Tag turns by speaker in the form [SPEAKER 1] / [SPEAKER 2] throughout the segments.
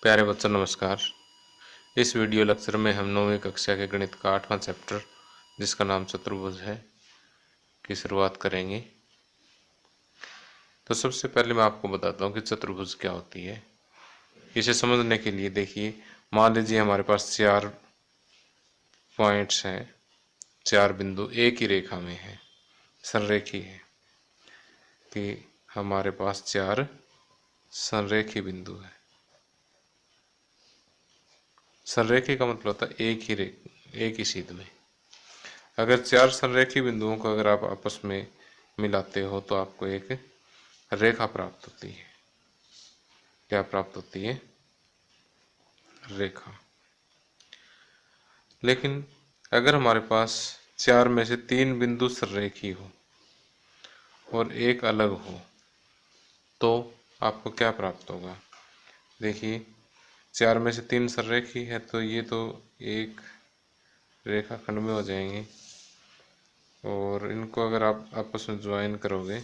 [SPEAKER 1] प्यारे बच्चों नमस्कार। इस वीडियो लेक्चर में हम 9वीं कक्षा के गणित का 8वां चैप्टर जिसका नाम चतुर्भुज है की शुरुआत करेंगे। तो सबसे पहले मैं आपको बताता हूँ कि चतुर्भुज क्या होती है। इसे समझने के लिए देखिए, मान लीजिए हमारे पास 4 पॉइंट्स हैं, 4 बिंदु एक ही रेखा में है, संरेखी है कि हमारे पास 4 संरेखी बिंदु है। संरेखी का मतलब होता है एक ही सीध में। अगर 4 संरेखी बिंदुओं को अगर आप आपस में मिलाते हो तो आपको एक रेखा प्राप्त होती है। क्या प्राप्त होती है? रेखा। लेकिन अगर हमारे पास 4 में से 3 बिंदु संरेखी हो और एक अलग हो तो आपको क्या प्राप्त होगा? देखिए, 4 में से 3 संरेखी है तो ये तो एक रेखाखंड में हो जाएंगे और इनको अगर आप आपस में ज्वाइन करोगे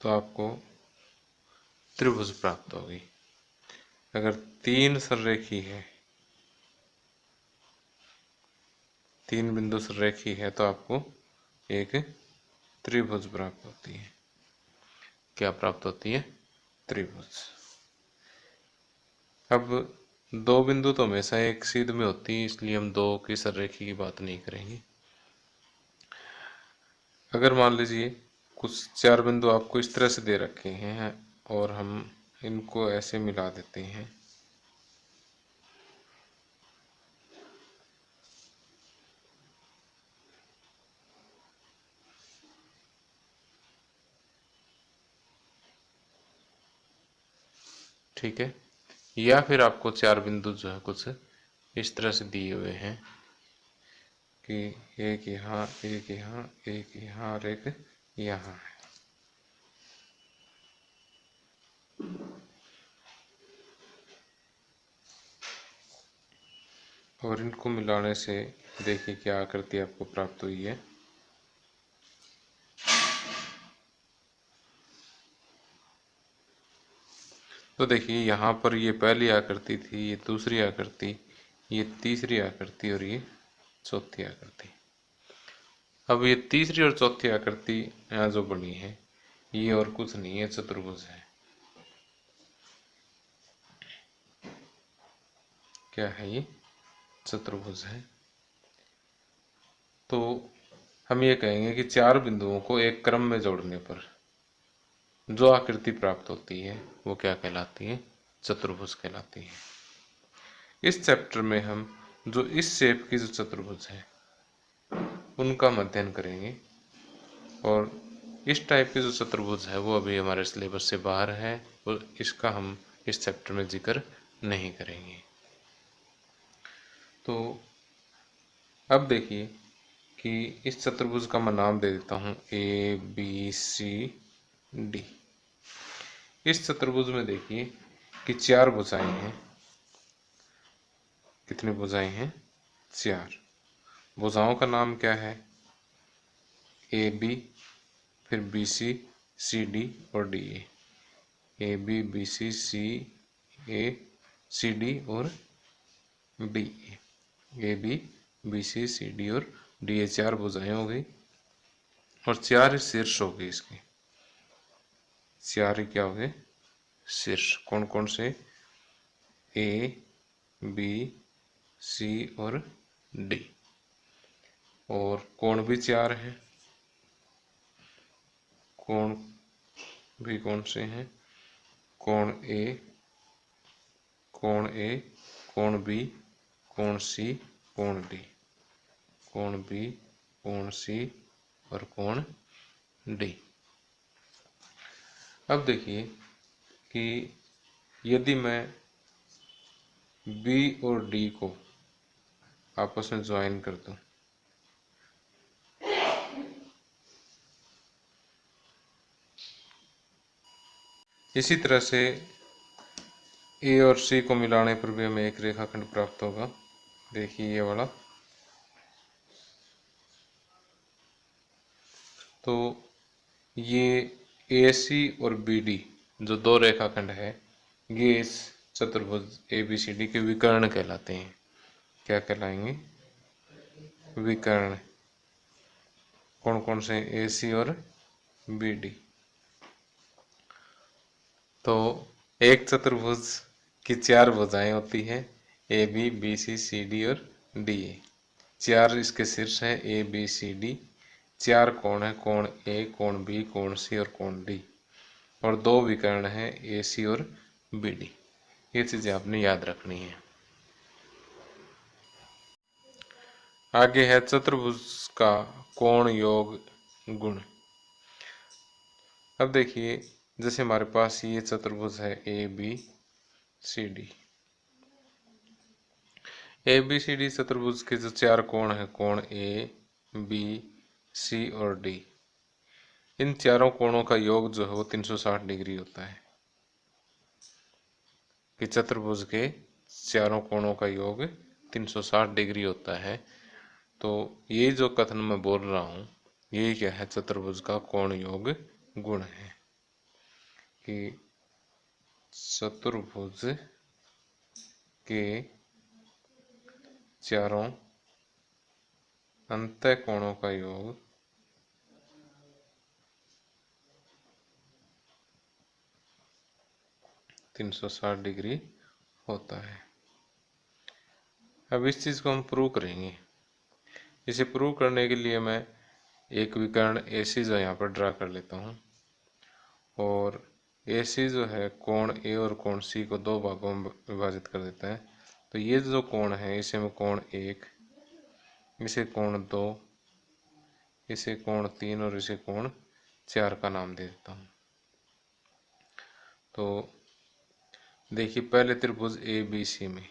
[SPEAKER 1] तो आपको त्रिभुज प्राप्त होगी। अगर 3 संरेखी है, 3 बिंदु संरेखी है तो आपको एक त्रिभुज प्राप्त होती है। क्या प्राप्त होती है? त्रिभुज। अब 2 बिंदु तो हमेशा एक सीध में होती है, इसलिए हम 2 की संरेखी की बात नहीं करेंगे। अगर मान लीजिए कुछ 4 बिंदु आपको इस तरह से दे रखे हैं और हम इनको ऐसे मिला देते हैं, ठीक है, या फिर आपको 4 बिंदु जो है कुछ इस तरह से दिए हुए हैं कि एक यहाँ, एक यहाँ, एक यहाँ और एक यहाँ है। और इनको मिलाने से देखिए क्या आकृति आपको प्राप्त हुई है। तो देखिए, यहाँ पर ये पहली आकृति थी, ये दूसरी आकृति, ये तीसरी आकृति और ये चौथी आकृति। अब ये तीसरी और चौथी आकृति यहाँ जो बनी है ये और कुछ नहीं है, चतुर्भुज है। क्या है ये? चतुर्भुज है। तो हम ये कहेंगे कि 4 बिंदुओं को एक क्रम में जोड़ने पर जो आकृति प्राप्त होती है वो क्या कहलाती है? चतुर्भुज कहलाती है। इस चैप्टर में हम जो इस शेप की जो चतुर्भुज है उनका अध्ययन करेंगे और इस टाइप की जो चतुर्भुज है वो अभी हमारे सिलेबस से बाहर है और इसका हम इस चैप्टर में जिक्र नहीं करेंगे। तो अब देखिए कि इस चतुर्भुज का मैं नाम दे देता हूँ ABCD। इस चतुर्भुज में देखिए कि 4 भुजाएं हैं। कितनी भुजाएं हैं? 4। भुजाओं का नाम क्या है? AB, फिर BC, CD और DA। AB, BC, CA, CD और DA। AB, BC, CD और DA 4 भुजाएं हो गई और 4 शीर्ष हो गए इसके। 4 क्या हो गए? शीर्ष। कौन कौन से? A, B, C और D। और कोण भी 4 हैं। कोण भी कौन से हैं? कोण A, कोण A, कोण B, कोण C, कोण D। कोण B, कोण C और कोण D। अब देखिए कि यदि मैं B और D को आपस में ज्वाइन कर दूं, इसी तरह से A और C को मिलाने पर भी हमें एक रेखाखंड प्राप्त होगा। देखिए ये वाला। तो ये AC और BD जो 2 रेखाखंड है ये इस चतुर्भुज ABCD के विकर्ण कहलाते हैं। क्या कहलाएंगे? विकर्ण। कौन कौन से? AC और BD। तो एक चतुर्भुज की 4 भुजाएं होती है, AB, BC, CD और DA। 4 इसके शीर्ष हैं, ABCD। 4 कोण है, कोण A, कोण B, कोण C और कोण D। और 2 विकर्ण हैं, AC और BD। ये चीजें आपने याद रखनी है। आगे है चतुर्भुज का कोण योग गुण। अब देखिए, जैसे हमारे पास ये चतुर्भुज है ABCD। ABCD चतुर्भुज के जो 4 कोण है, कोण A, B, C और D, इन चारों कोणों का योग जो है वो 360 डिग्री होता है। कि चतुर्भुज के चारों कोणों का योग 360 डिग्री होता है। तो ये जो कथन मैं बोल रहा हूँ, ये क्या है? चतुर्भुज का कोण योग गुण है। कि चतुर्भुज के चारों अंतःकोणों का योग 360 डिग्री होता है। अब इस चीज को हम प्रूव करेंगे। इसे प्रूव करने के लिए मैं एक विकर्ण AC जो यहाँ पर ड्रा कर लेता हूँ। और AC जो है कोण A और कोण C को 2 भागों में विभाजित कर देता है। तो ये जो कोण है, इसे मैं कोण 1, इसे कोण 2, इसे कोण 3 और इसे कोण 4 का नाम दे देता हूँ। तो देखिए, पहले त्रिभुज ABC में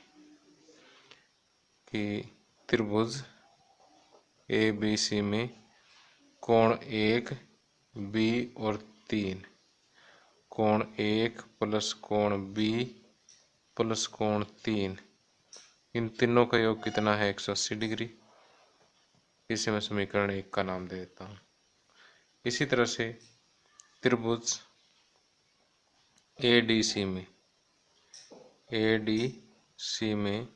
[SPEAKER 1] कि त्रिभुज ABC में कोण 1, B और 3, कोण 1 प्लस कोण B प्लस कोण 3, इन तीनों का योग कितना है? 180 डिग्री। इसे मैं समीकरण 1 का नाम दे देता हूँ। इसी तरह से त्रिभुज ADC में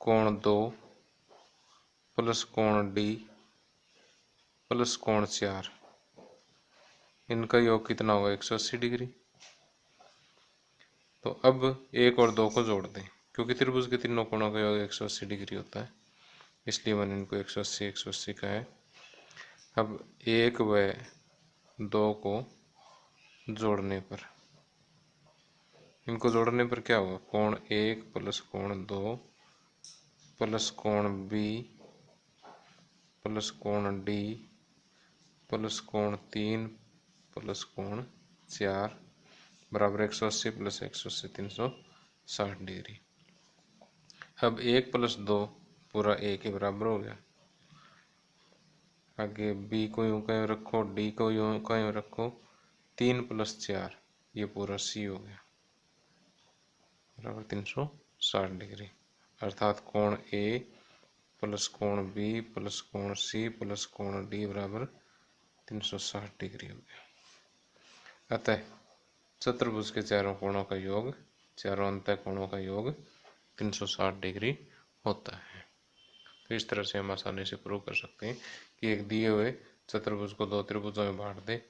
[SPEAKER 1] कोण 2 प्लस कोण D प्लस कोण 4, इनका योग कितना होगा? 180 डिग्री। तो अब 1 और 2 को जोड़ दें, क्योंकि त्रिभुज के तीनों कोणों का योग 180 डिग्री होता है, इसलिए मैंने इनको 180 का है। अब 1 व 2 को जोड़ने पर, इनको जोड़ने पर क्या होगा? कोण 1 प्लस कोण 2 प्लस कोण B प्लस कोण D प्लस कोण 3 प्लस कोण 4 बराबर 180 प्लस 180 360 डिग्री। अब 1 प्लस 2 पूरा 1 के बराबर हो गया। आगे B को यूं का यूं रखो, D को यूं का यूं रखो, 3 प्लस 4 ये पूरा C हो गया बराबर 360 डिग्री। अर्थात कोण A प्लस कोण B प्लस कोण C प्लस कोण D बराबर 360 डिग्री हो गया। अतः चतुर्भुज के चारों कोणों का योग, चारों अंतः कोणों का योग 360 डिग्री होता है। तो इस तरह से हम आसानी से प्रूव कर सकते हैं कि एक दिए हुए चतुर्भुज को 2 त्रिभुजों में बांट दे।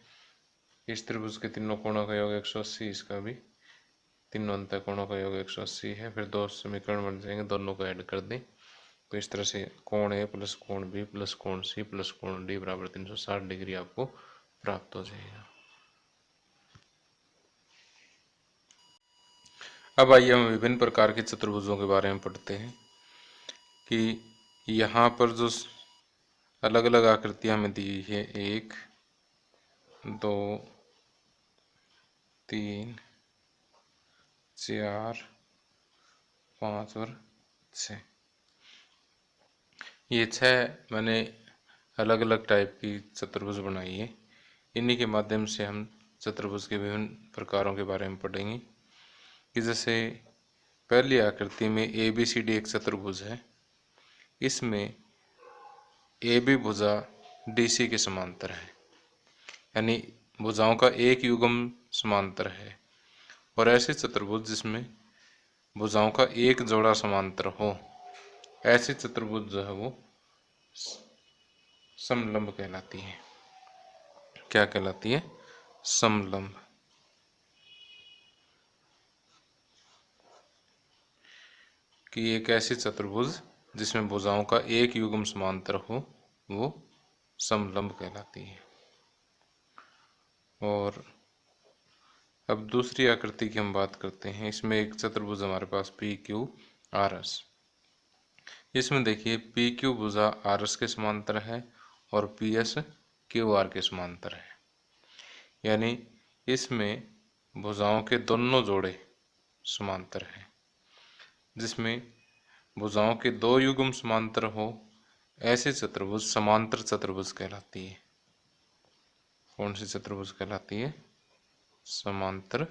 [SPEAKER 1] इस त्रिभुज के तीनों कोणों का योग 180, इसका भी तीनों अंतः कोणों का योग 180 है। फिर 2 समीकरण बन जाएंगे, दोनों को ऐड कर दें। तो इस तरह से कोण A प्लस कोण B प्लस कोण C प्लस कोण D बराबर 360 डिग्री आपको प्राप्त हो जाएगा। अब आइए हम विभिन्न प्रकार के चतुर्भुजों के बारे में पढ़ते हैं। कि यहाँ पर जो अलग अलग आकृतियां हमें दी है, 1, 2, 3, 4, 5 और 6, ये 6 मैंने अलग अलग टाइप की चतुर्भुज बनाई है। इन्हीं के माध्यम से हम चतुर्भुज के विभिन्न प्रकारों के बारे में पढ़ेंगे। कि जैसे पहली आकृति में ABCD एक चतुर्भुज है। इसमें AB भुजा DC के समांतर है, यानी भुजाओं का एक युग्म समांतर है। और ऐसे चतुर्भुज जिसमें भुजाओं का एक जोड़ा समांतर हो, ऐसे चतुर्भुज जो है वो समलंब कहलाती है। क्या कहलाती है? समलंब। कि एक ऐसी चतुर्भुज जिसमें भुजाओं का एक युग्म समांतर हो वो समलंब कहलाती है। और अब दूसरी आकृति की हम बात करते हैं। इसमें एक चतुर्भुज हमारे पास पी क्यू आर एस। इसमें देखिए पी क्यू भुजा आर एस के समांतर है और पी एस क्यू आर के समांतर है। यानी इसमें भुजाओं के दोनों जोड़े समांतर हैं। जिसमें भुजाओं के दो युग्म समांतर हो, ऐसे चतुर्भुज समांतर चतुर्भुज कहलाती है। कौन सी चतुर्भुज कहलाती है? समांतर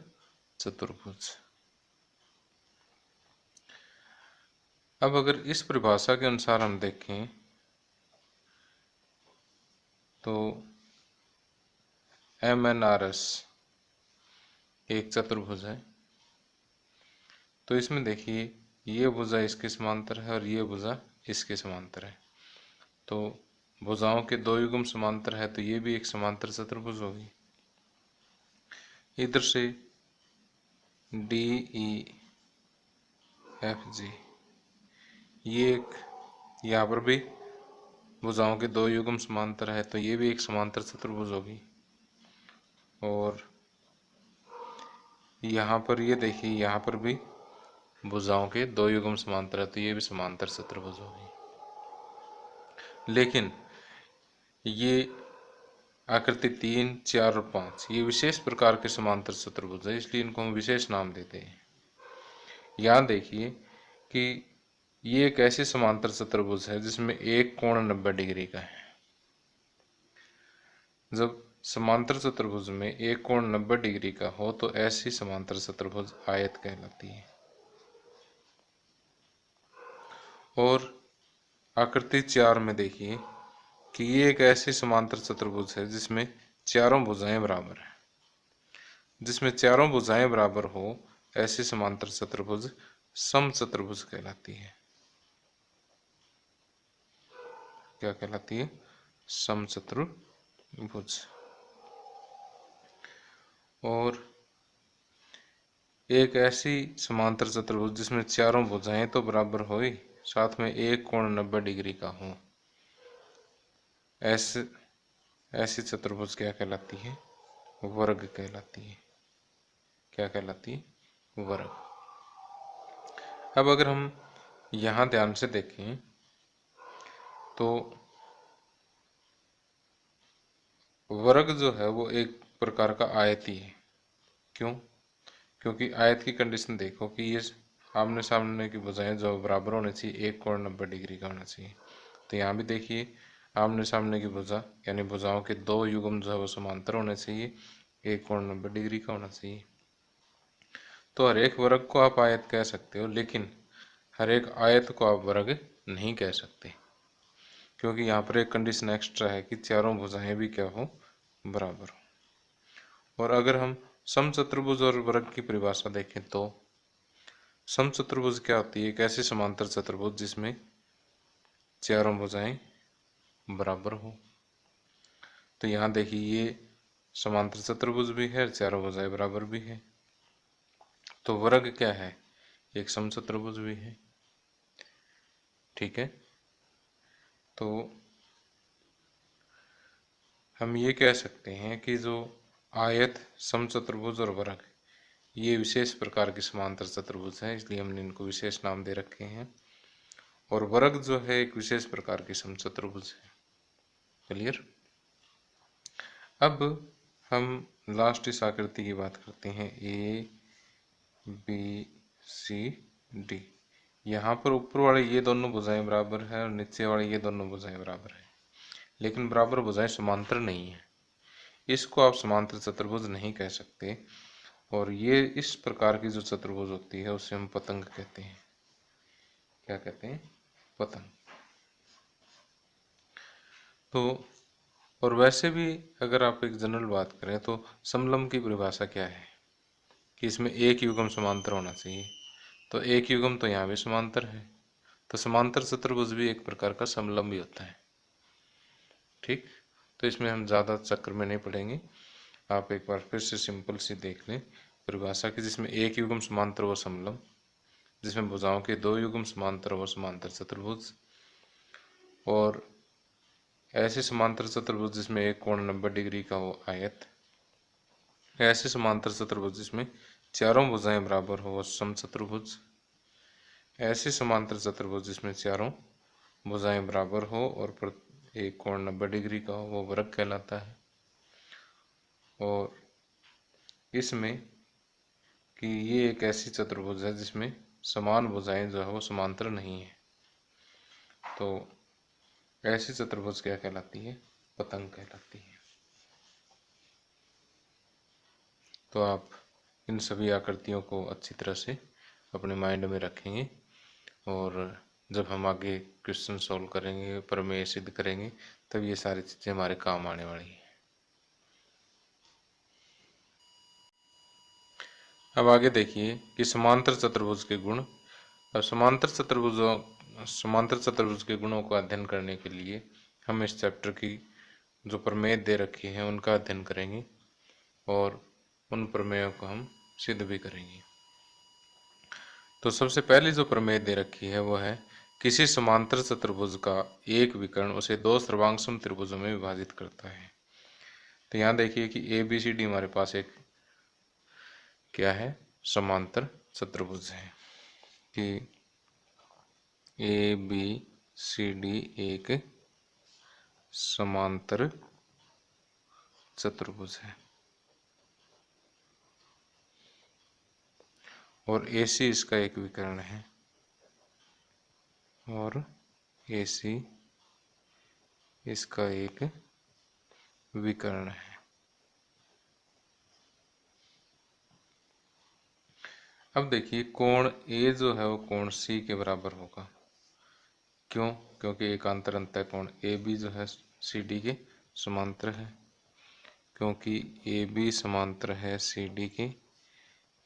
[SPEAKER 1] चतुर्भुज। अब अगर इस परिभाषा के अनुसार हम देखें तो MNRS एक चतुर्भुज है। तो इसमें देखिए ये भुजा इसके समांतर है और ये भुजा इसके समांतर है। तो भुजाओं के दो युग्म समांतर है तो ये भी एक समांतर चतुर्भुज होगी। इधर से DEFG ये एक, यहाँ पर भी भुजाओं के दो युग्म समांतर है तो ये भी एक समांतर चतुर्भुज होगी। और यहाँ पर ये देखिए यहाँ पर भी भुजाओं के दो युग्म समांतर है तो ये भी समांतर चतुर्भुज होगी। लेकिन ये आकृति 3, 4 और 5 ये विशेष प्रकार के समांतर चतुर्भुज है, इसलिए इनको हम विशेष नाम देते हैं। यहाँ देखिए कि ये एक ऐसे समांतर चतुर्भुज है जिसमें एक कोण 90 डिग्री का है। जब समांतर चतुर्भुज में एक कोण 90 डिग्री का हो तो ऐसी समांतर चतुर्भुज आयत कहलाती है। और आकृति 4 में देखिए कि ये एक ऐसी समांतर चतुर्भुज है जिसमें चारों भुजाएं बराबर है। जिसमें चारों भुजाएं बराबर हो ऐसी समांतर चतुर्भुज समचतुर्भुज कहलाती है। क्या कहलाती है? समचतुर्भुज। और एक ऐसी समांतर चतुर्भुज जिसमें चारों भुजाएं तो बराबर हो साथ में एक कोण 90 डिग्री का हो, ऐसी चतुर्भुज क्या कहलाती है? वर्ग कहलाती है। क्या कहलाती है? वर्ग। अब अगर हम यहाँ ध्यान से देखें तो वर्ग जो है वो एक प्रकार का आयत ही है। क्यों? क्योंकि आयत की कंडीशन देखो कि ये आमने सामने की भुजाएं जो बराबर होनी चाहिए, एक कोण 90 डिग्री का होना चाहिए। तो यहाँ भी देखिए आमने सामने की भुजा यानी भुजाओं के दो युग्म जो है वो समांतर होने चाहिए, एक कोण 90 डिग्री का होना चाहिए। तो हर एक वर्ग को आप आयत कह सकते हो, लेकिन हर एक आयत को आप वर्ग नहीं कह सकते, क्योंकि यहाँ पर एक कंडीशन एक्स्ट्रा है कि चारों भुजाएं भी क्या हो? बराबर हो। और अगर हम समचतुर्भुज और वर्ग की परिभाषा देखें तो समचतुर्भुज क्या होती है? एक ऐसी समांतर चतुर्भुज जिसमें चारों भुजाएं बराबर हो। तो यहाँ देखिए ये समांतर चतुर्भुज भी है, चारों भुजाएं बराबर भी है। तो वर्ग क्या है? एक समचतुर्भुज भी है। ठीक है, तो हम ये कह सकते हैं कि जो आयत, समचतुर्भुज और वर्ग ये विशेष प्रकार के समांतर चतुर्भुज हैं, इसलिए हमने इनको विशेष नाम दे रखे हैं। और वर्ग जो है एक विशेष प्रकार की समचतुर्भुज है। क्लियर? अब हम लास्ट इस आकृति की बात करते हैं, ए बी सी डी। यहाँ पर ऊपर वाले ये दोनों भुजाएं बराबर है और नीचे वाले ये दोनों भुजाएं बराबर है, लेकिन बराबर भुजाएं समांतर नहीं है। इसको आप समांतर चतुर्भुज नहीं कह सकते। और ये इस प्रकार की जो चतुर्भुज होती है उसे हम पतंग कहते हैं। क्या कहते हैं? पतंग। तो और वैसे भी अगर आप एक जनरल बात करें तो समलंब की परिभाषा क्या है? कि इसमें एक युग्म समांतर होना चाहिए, तो एक युग्म तो यहाँ भी समांतर है, तो समांतर चतुर्भुज भी एक प्रकार का समलंबी होता है। ठीक, तो इसमें हम ज़्यादा चक्कर में नहीं पड़ेंगे। आप एक बार फिर से सिंपल सी देख लें परिभाषा की, जिसमें एक युग्म समांतर वो समलंब, जिसमें भुजाओं के दो युग्म समांतर वो समांतर चतुर्भुज, और ऐसे समांतर चतुर्भुज जिसमें एक कोण 90 डिग्री का हो आयत, ऐसे समांतर चतुर्भुज जिसमें चारों भुजाएं बराबर हो वो समचतुर्भुज, ऐसे समांतर चतुर्भुज जिसमें चारों भुजाएं बराबर हो और एक कोण 90 डिग्री का हो वो वर्ग कहलाता है। और इसमें कि ये एक ऐसी चतुर्भुज है जिसमें समान भुजाएं जो है वो समांतर नहीं है, तो ऐसी चतुर्भुज क्या कहलाती है? पतंग कहलाती है। तो आप इन सभी आकृतियों को अच्छी तरह से अपने माइंड में रखेंगे, और जब हम आगे क्वेश्चन सॉल्व करेंगे, प्रमेय सिद्ध करेंगे, तब ये सारी चीज़ें हमारे काम आने वाली हैं। अब आगे देखिए कि समांतर चतुर्भुज के गुण। अब समांतर चतुर्भुज के गुणों का अध्ययन करने के लिए हम इस चैप्टर की जो प्रमेय दे रखी हैं उनका अध्ययन करेंगे, और उन प्रमेयों को हम सिद्ध भी करेंगे। तो सबसे पहली जो प्रमेय दे रखी है वो है, किसी समांतर चतुर्भुज का एक विकर्ण उसे दो सर्वांगसम त्रिभुजों में विभाजित करता है। तो यहाँ देखिए कि ए बी सी डी हमारे पास एक क्या है? समांतर चतुर्भुज है, कि ए बी सी डी एक समांतर चतुर्भुज है, और AC इसका एक विकर्ण है, और AC इसका एक विकर्ण है। अब देखिए कोण A जो है वो कोण C के बराबर होगा। क्यों? क्योंकि एकांतर अंतः कोण AB जो है CD के समांतर है, क्योंकि AB समांतर है CD के,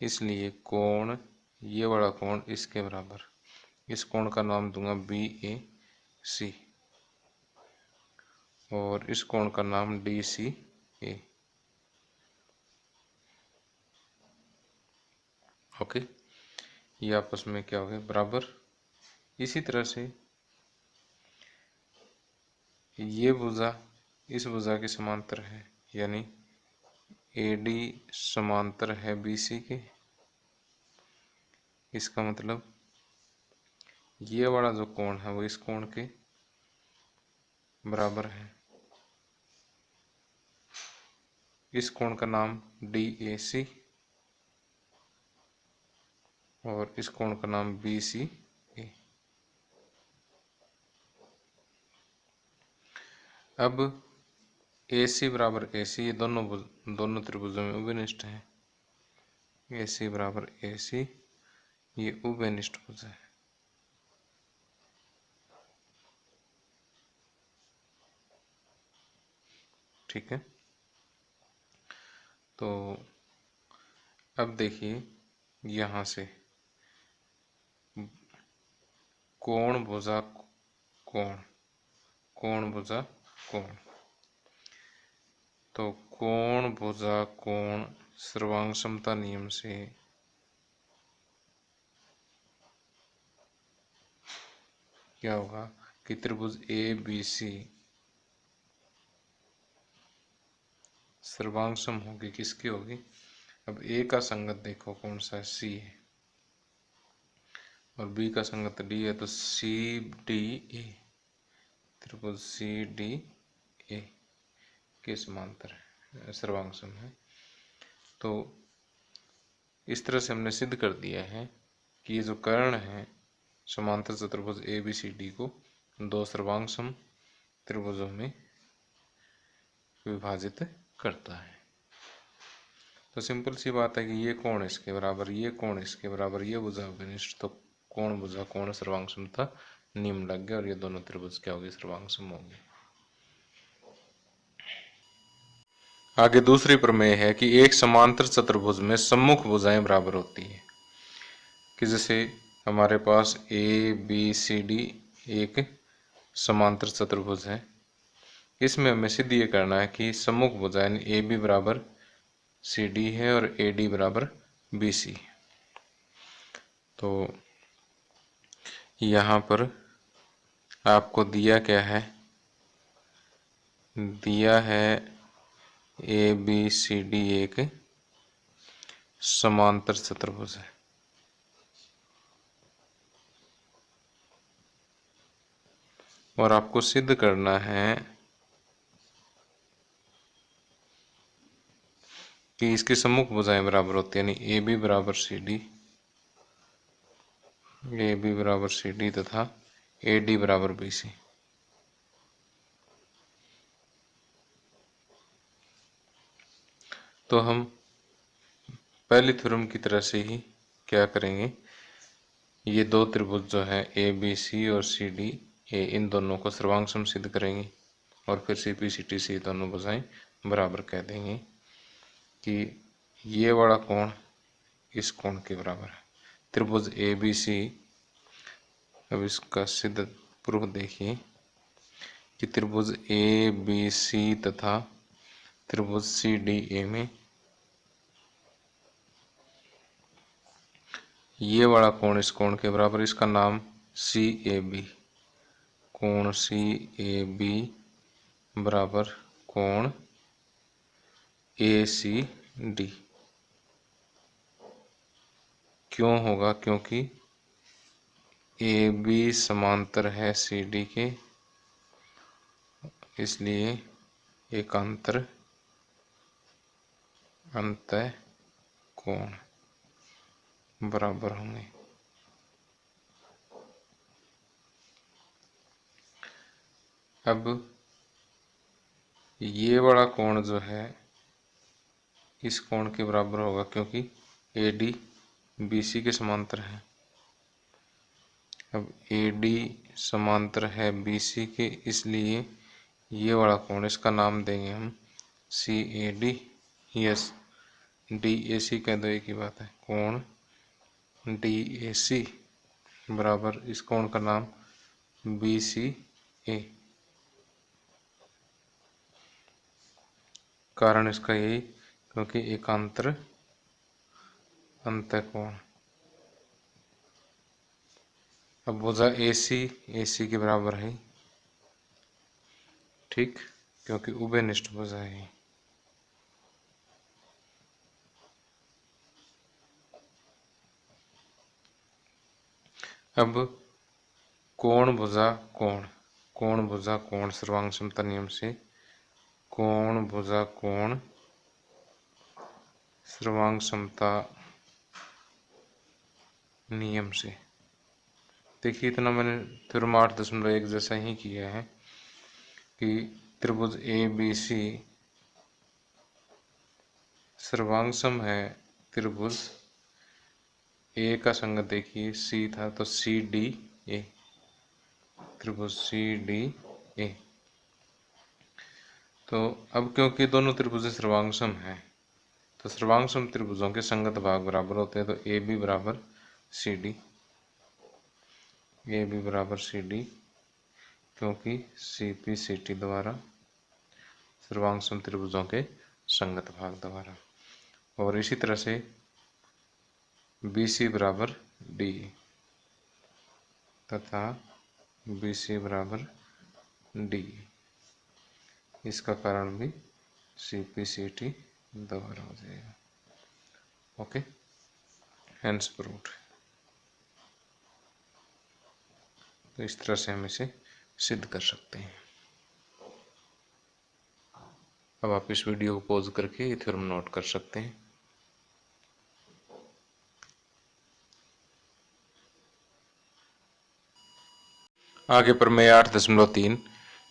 [SPEAKER 1] इसलिए कोण ये वाला कोण इसके बराबर, इस कोण का नाम दूंगा BAC, और इस कोण का नाम DCA। ओके, ये आपस में क्या हो गया? बराबर। इसी तरह से ये भुजा इस भुजा के समांतर है, यानी AD समांतर है BC के, इसका मतलब ये वाला जो कोण है वो इस कोण के बराबर है। इस कोण का नाम DAC, और इस कोण का नाम BCA। अब AC बराबर AC, ये दोनों त्रिभुजों में उभयनिष्ठ है। AC बराबर AC, ये उभयनिष्ठ भुजा है। ठीक है, तो अब देखिए यहाँ से कोण भुजा कोण, कोण भुजा कोण, तो कोण भुजा कोण सर्वांग समता नियम से क्या होगा कि त्रिभुज ABC सर्वांग सम होगी। किसकी होगी? अब A का संगत देखो कौन सा है? C है, और B का संगत D है, तो CDA, त्रिभुज CDA के समांतर है, सर्वांग सम है। तो इस तरह से हमने सिद्ध कर दिया है कि ये जो कर्ण है समांतर चतुर्भुज ABCD को दो सर्वांग सम त्रिभुजों में विभाजित करता है। तो सिंपल सी बात है कि ये कोण इसके बराबर, ये कोण इसके बराबर, ये भुजा उभयनिष्ठ, तो कोण भुजा कोण सर्वांग समता नियम लग गया, और ये दोनों त्रिभुज क्या होगी? सर्वांग सम होंगे। आगे दूसरी प्रमेय है कि एक समांतर चतुर्भुज में सम्मुख भुजाएं बराबर होती है। कि जैसे हमारे पास ए बी सी डी एक समांतर चतुर्भुज है, इसमें हमें सिद्ध ये करना है कि सम्मुख भुजाएं ए बी बराबर सी डी है और ए डी बराबर बी सी। तो यहाँ पर आपको दिया क्या है, दिया है ए बी सी डी एक समांतर चतुर्भुज है। और आपको सिद्ध करना है कि इसकी सम्मुख भुजाएं बराबर होती है, यानी ए बी बराबर सी डी, ए बी बराबर सी डी तथा ए डी बराबर बी सी। तो हम पहली थ्योरम की तरह से ही क्या करेंगे, ये दो त्रिभुज जो है ए बी सी और सी डी ए, इन दोनों को सर्वांग सम सिद्ध करेंगे और फिर सी पी सी टी से दोनों भुजाएं बराबर कह देंगे कि ये वाला कोण इस कोण के बराबर है। त्रिभुज ए बी सी, अब इसका सिद्ध प्रूफ देखिए कि त्रिभुज ए बी सी तथा त्रिभुज सी डी ए में ये वाला कोण इस कोण के बराबर, इसका नाम सी ए बी, कोण सी ए बी बराबर कोण ए सी डी। क्यों होगा, क्योंकि ए बी समांतर है सी डी के, इसलिए एकांतर अंतः कोण बराबर होंगे। अब ये वाला कोण जो है इस कोण के बराबर होगा, क्योंकि ए डी बी सी के समांतर है। अब ए डी समांतर है बी सी के, इसलिए ये वाला कोण, इसका नाम देंगे हम C A D, yes D A C कह दो, एक ही बात है, कोण डी ए सी बराबर इस कोण का नाम बी सी ए। कारण इसका यही, क्योंकि एकांतर अंतःकोण। अब भुजा ए सी के बराबर है, ठीक, क्योंकि उभयनिष्ठ भुजा है। अब कोण भुजा कोण, कोण भुजा कोण सर्वांग समता नियम से, कोण भुजा कोण सर्वांग समता नियम से। देखिए इतना मैंने थ्योरम 8.1 जैसा ही किया है कि त्रिभुज ए बी सी सर्वांग सम है त्रिभुज ए का संगत देखिए सी था, तो सी डी ए, त्रिभुज सी डी ए। तो अब क्योंकि दोनों त्रिभुज सर्वांग सम है, तो सर्वांग सम त्रिभुजों के संगत भाग बराबर होते हैं। तो ए बी बराबर सी डी, ए बी बराबर सी डी, क्योंकि सी पी सी टी द्वारा सर्वांग सम त्रिभुजों के संगत भाग द्वारा। और इसी तरह से बी सी बराबर डी तथा बी सी बराबर डी, इसका कारण भी सी पी सी टी द्वारा हो जाएगा। Okay, hence proved. तो इस तरह से हम इसे सिद्ध कर सकते हैं। अब आप इस वीडियो को पॉज करके ये थ्योरम नोट कर सकते हैं। आगे प्रमेय 8.3,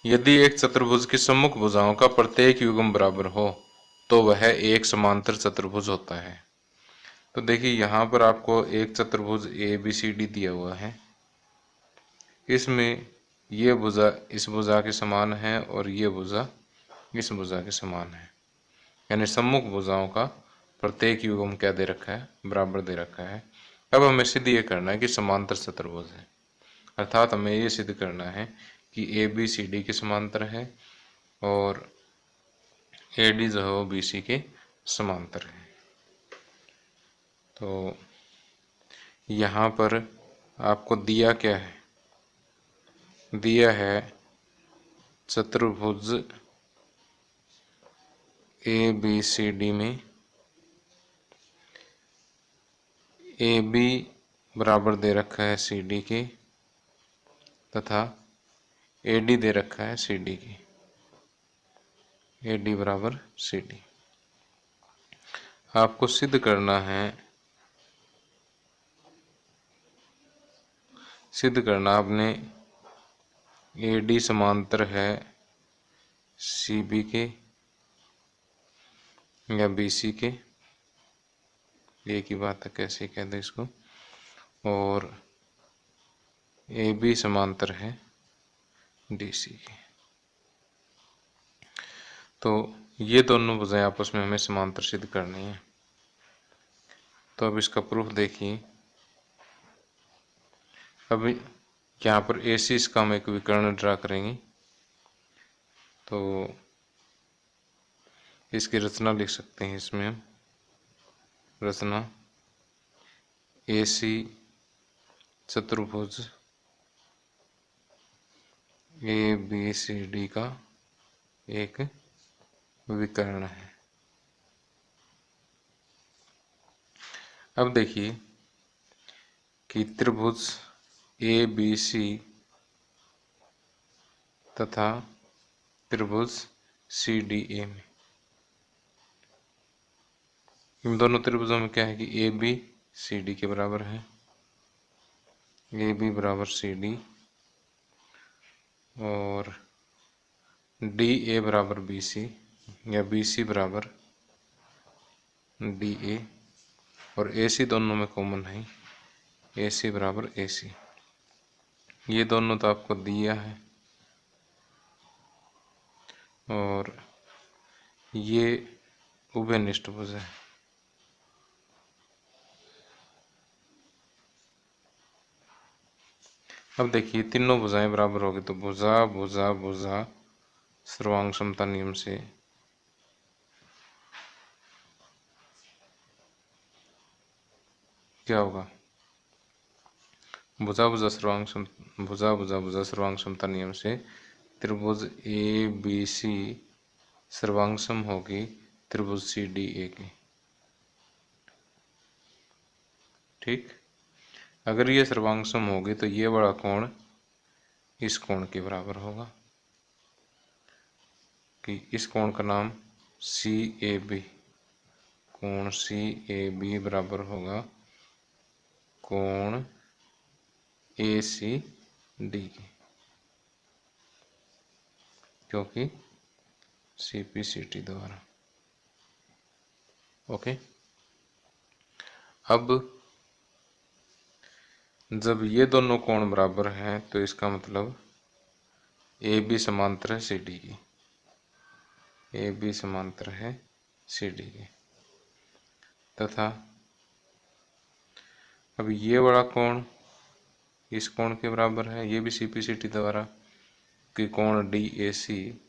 [SPEAKER 1] यदि एक चतुर्भुज की सम्मुख भुजाओं का प्रत्येक युग्म बराबर हो तो वह एक समांतर चतुर्भुज होता है। तो देखिए यहाँ पर आपको एक चतुर्भुज ए बी सी डी दिया हुआ है, इसमें ये भुजा इस भुजा के समान है और ये भुजा इस भुजा के समान है। यानी सम्मुख भुजाओं का प्रत्येक युग्म क्या दे रखा है, बराबर दे रखा है। अब हमें सिद्ध ये करना है कि समांतर चतुर्भुज है, अर्थात हमें ये सिद्ध करना है कि ए बी सी डी के समांतर है और ए डी जो है वो बी सी के समांतर है। तो यहाँ पर आपको दिया क्या है, दिया है चतुर्भुज ए बी सी डी में ए बी बराबर दे रखा है सी डी के तथा ए डी दे रखा है सी डी के, ए डी बराबर सी डी। आपको सिद्ध करना है, सिद्ध करना आपने ए डी समांतर है सी बी के या बी सी के, एक ही बात है कैसे कह दे इसको, और ए बी समांतर है डी सी के। तो ये दोनों भुजाएं आपस में हमें समांतर सिद्ध करनी है। तो अब इसका प्रूफ देखिए। अब यहाँ पर ए सी इसका हम एक विकर्ण ड्रा करेंगे। तो इसकी रचना लिख सकते हैं, इसमें हम रचना ए सी चतुर्भुज ए बी सी डी का एक विकर्ण है। अब देखिए कि त्रिभुज ए बी सी तथा त्रिभुज सी डी ए में, इन दोनों त्रिभुजों में क्या है कि ए बी सी डी के बराबर है, ए बी बराबर सी डी और डी ए बराबर बी सी या बी सी बराबर डी ए, और ए सी दोनों में कॉमन है, ए सी बराबर ए सी। ये दोनों तो आपको दिया है और ये उभयनिष्ठ भुज है। अब देखिए तीनों भुजाएं बराबर होगी तो भुजा भुजा भुजा सर्वांग समता नियम से क्या होगा, भुजा भुजा सर्वांग समता नियम से त्रिभुज ए बी सी सर्वांग सम होगी त्रिभुज सी डी ए की। ठीक, अगर ये सर्वांग सम होगी तो ये बड़ा कोण इस कोण के बराबर होगा, कि इस कोण का नाम सी ए बी, कोण सी ए बी बराबर होगा कोण ए सी डी की, क्योंकि सी पी सी टी द्वारा। ओके, अब जब ये दोनों कोण बराबर हैं तो इसका मतलब ए बी समांतर है सी डी की, ए बी समांतर है सी डी की, तथा अब ये बड़ा कोण इस कोण के बराबर है, ये भी सी पी सी टी द्वारा, कि कोण डी ए सी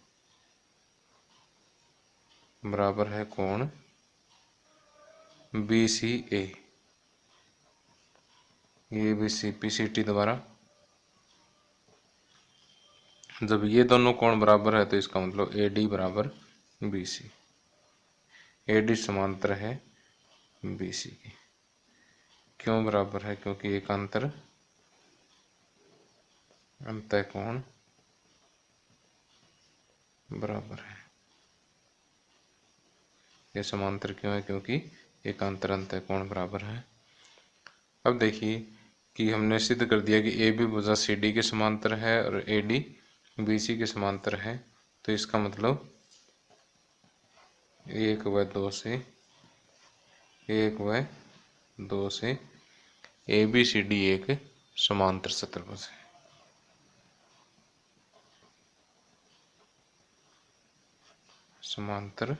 [SPEAKER 1] बराबर है कोण बी सी ए, ये भी सी पी सी टी द्वारा। जब ये दोनों कोण बराबर है तो इसका मतलब ए डी बराबर बी सी, ए डी समांतर है बी सी की। क्यों बराबर है, क्योंकि एकांतर अंतःकोण बराबर है। ये समांतर क्यों है, क्योंकि एकांतर अंतःकोण बराबर है। अब देखिए कि हमने सिद्ध कर दिया कि ए बी भुजा सी डी के समांतर है और ए डी बी सी के समांतर है, तो इसका मतलब 1/2 से ए बी सी डी एक समांतर चतुर्भुज है। समांतर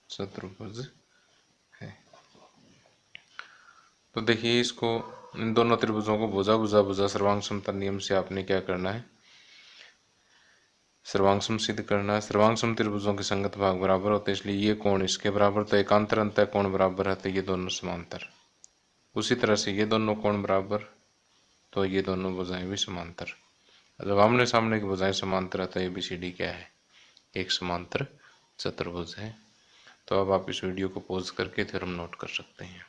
[SPEAKER 1] चतुर्भुज है। तो देखिए इसको, इन दोनों त्रिभुजों को भुजा भुजा भुजा सर्वांग समता नियम से आपने क्या करना है, सर्वांग सम सिद्ध करना है। सर्वांग सम त्रिभुजों के संगत भाग बराबर होते हैं, इसलिए ये कोण इसके बराबर, तो एकांतर अंतः कोण बराबर है, तो ये दोनों समांतर। उसी तरह से ये दोनों कोण बराबर, तो ये दोनों भुजाएं भी समांतर। जब आमने सामने की भुजाएं समांतर है तो ABCD क्या है, एक समांतर चतुर्भुज है। तो अब आप इस वीडियो को पॉज करके थ्योरम नोट कर सकते हैं।